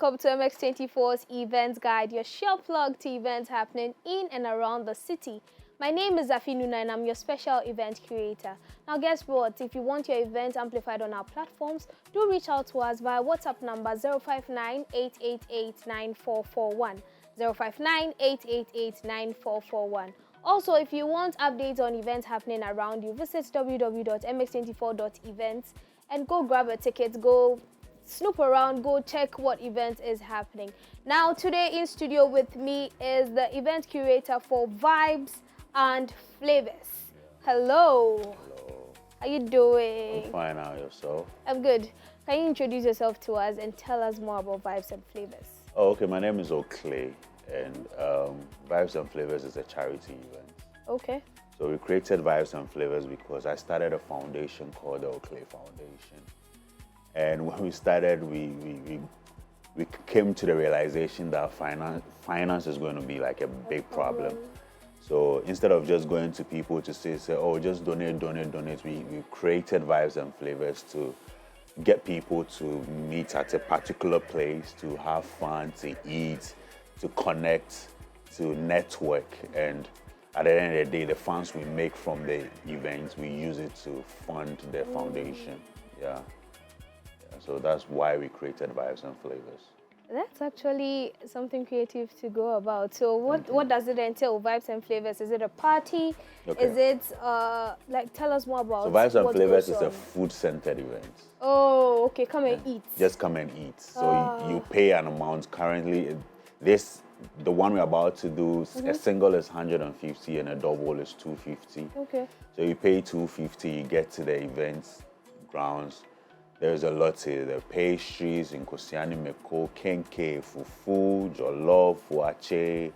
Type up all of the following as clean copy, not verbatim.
welcome to MX24's Events Guide, your sure plug to events happening in and around the city. My name is Zafi Nuna and I'm your special event curator. Now guess what? If you want your event amplified on our platforms, do reach out to us via WhatsApp number 059-888-9441. 059-888-9441. Also, if you want updates on events happening around you, visit www.mx24.events and go grab a ticket, go snoop around, go check what event is happening. Now, today in studio with me is the event curator for Vibes and Flavors. Hello. Hello. How you doing? I'm fine. How yourself? I'm good. Can you introduce yourself to us and tell us more about Vibes and Flavors? Oh, okay. My name is Oklay, and Vibes and Flavors is a charity event. Okay. So we created Vibes and Flavors because I started a foundation called the Oklay Foundation. And when we started, we came to the realization that finance is going to be like a big problem. So instead of just going to people to say, oh, just donate, we created Vibes and Flavors to get people to meet at a particular place, to have fun, to eat, to connect, to network. And at the end of the day, the funds we make from the events, we use it to fund the foundation. Yeah. So that's why we created Vibes and Flavors. That's actually something creative to go about. So what does it entail, Vibes and Flavors? Is it a party? Okay. Is it, tell us more about So Vibes and what Flavors goes is a on. food-centered event. Oh, okay, come and eat. Just come and eat. So you pay an amount. Currently, the one we're about to do, a single is 150 and a double is 250. Okay. So you pay 250, you get to the event grounds. There's a lot here. The pastries, nkosiani meko, kenke, fufu, jollof, fuache,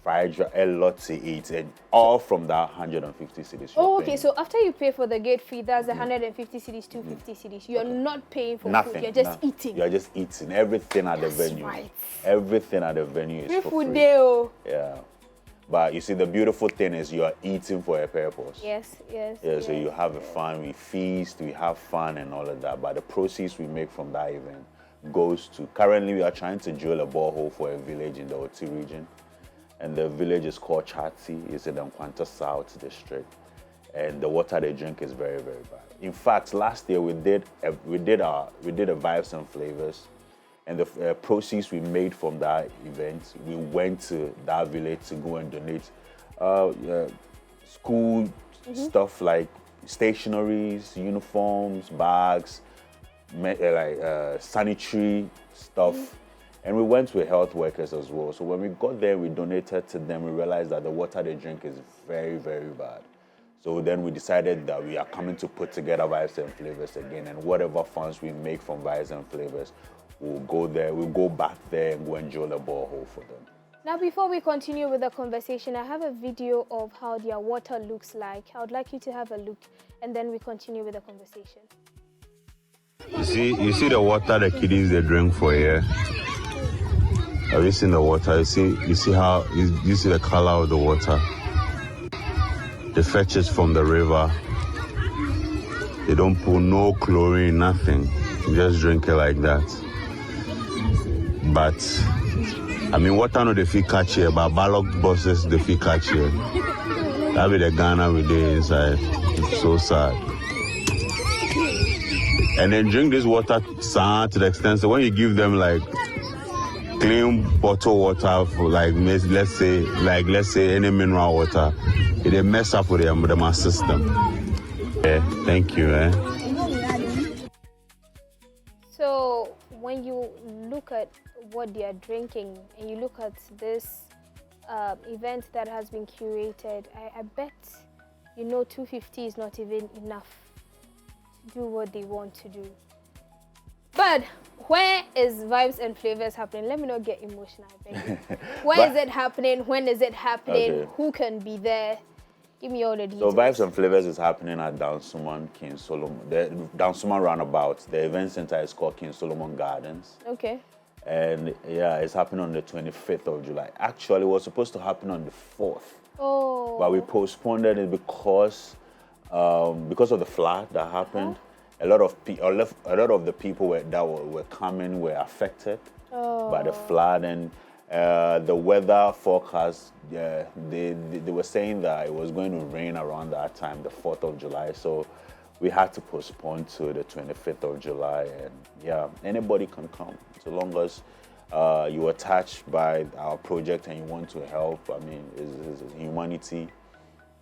fried rice, a lot to eat, and all from that 150 cedis. Oh, okay. So after you pay for the gate fee, that's 150 cedis, 250 cedis. You're not paying for Nothing. food. You're just eating. You're just eating. Everything at the venue. Right. Everything at the venue is Free for food free. deal. Yeah. But you see, the beautiful thing is you are eating for a purpose. Yes. Yeah, so you have a fun, we feast, we have fun and all of that. But the proceeds we make from that event goes to, currently we are trying to drill a borehole for a village in the Oti region. And the village is called Charti, it's in the Nkwanta South district. And the water they drink is very, very bad. In fact, last year we did a Vibes and Flavors. And the proceeds we made from that event, we went to that village to go and donate school stuff like stationaries, uniforms, bags, sanitary stuff. And we went with health workers as well. So when we got there, we donated to them. We realized that the water they drink is very, very bad. So then we decided that we are coming to put together Vibes and Flavors again. And whatever funds we make from Vibes and Flavors, we'll go there, we'll go back there and go and drill a borehole for them. Now, before we continue with the conversation, I have a video of how their water looks like. I would like you to have a look, and then we continue with the conversation. You see the water the kiddies they drink for here. Have you seen the water? You see how you see the color of the water. They fetch it from the river. They don't put no chlorine, nothing. You just drink it like that. But I mean, water no they fit catch here, but ballot buses they fit catch here. That be the Ghana we did inside. It's so sad. And then drink this water to the extent so when you give them like clean bottled water for like let's say any mineral water, it mess up with my system. Yeah, thank you. So when you look at what they are drinking and you look at this event that has been curated, I bet 250 is not even enough to do what they want to do. But where is Vibes and Flavors happening? Let me not get emotional, I beg you. Where is it happening? When is it happening? Okay. Who can be there? Give me all the details. So Vibes and Flavors is happening at Dansoman Roundabout. The event center is called King Solomon Gardens. Okay. And yeah, it's happening on the 25th of July. Actually, it was supposed to happen on the 4th. Oh. But we postponed it because of the flood that happened. a lot of the people that were coming were affected by the flood, and the weather forecast. They were saying that it was going to rain around that time, the 4th of July. So we had to postpone to the 25th of July. And yeah, anybody can come so long as you're attached by our project and you want to help. I mean, it's humanity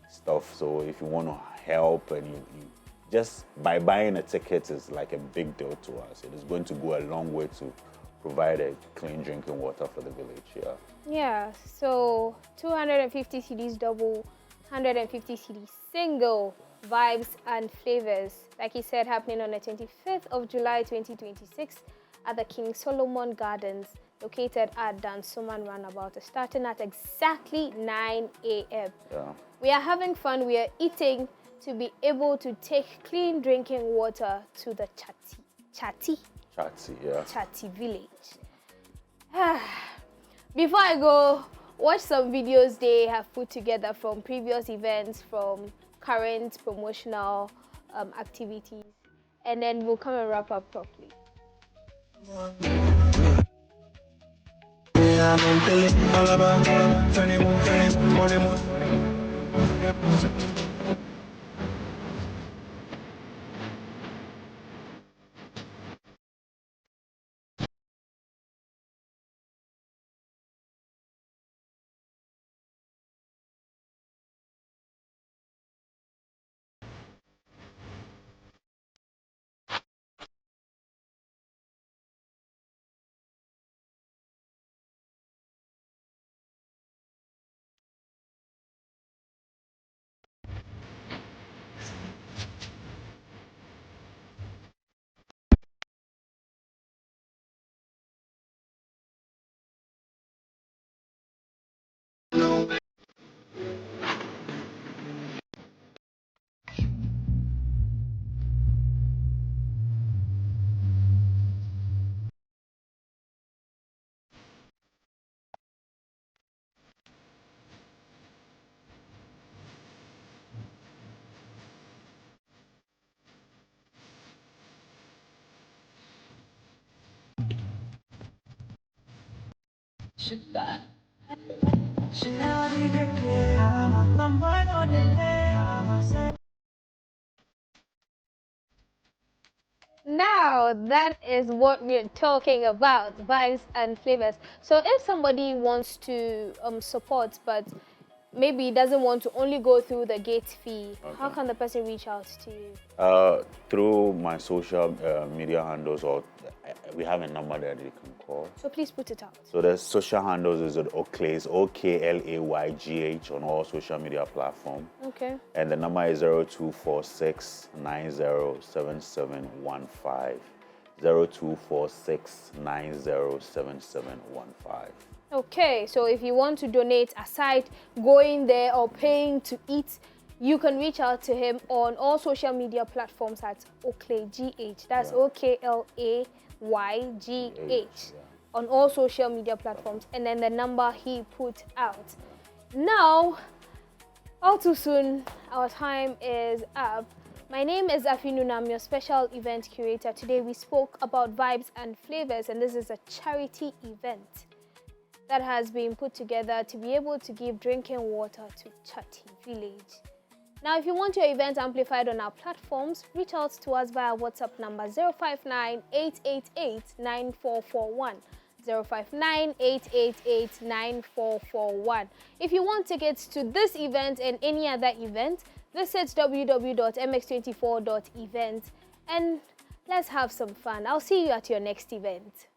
stuff. So if you want to help, and you just by buying a ticket is like a big deal to us. It is going to go a long way to provide a clean drinking water for the village. Yeah. Yeah. So 250 CDs double, 150 CDs single, vibes and flavors. Like he said, happening on the 25th of July 2026 at the King Solomon Gardens, located at Dansoman Roundabout, starting at exactly 9 a.m. Yeah. We are having fun. We are eating to be able to take clean drinking water to the Charti Village. Before I go, watch some videos they have put together from previous events, from current promotional activities, and then we'll come and wrap up properly. Now that is what we're talking about, vibes and flavors. So if somebody wants to support, but maybe doesn't want to only go through the gate fee, how can the person reach out to you? Through my social media handles, or we have a number that they can call. So please put it out. So the social handles is at Oklay's, OKLAYGH, on all social media platforms. Okay. And the number is 0246 907715. 0246 907715. Okay, so if you want to donate, aside going there or paying to eat, you can reach out to him on all social media platforms at OklayGH. That's OKLAYGH. On all social media platforms, and then the number he put out. Now, all too soon, our time is up. My name is Afinuna. I'm your special event curator. Today we spoke about vibes and flavors, and this is a charity event that has been put together to be able to give drinking water to Charti Village. Now, if you want your event amplified on our platforms, reach out to us via WhatsApp number 059-888-9441. 059-888-9441. If you want tickets to this event and any other event, visit www.mx24.event and let's have some fun. I'll see you at your next event.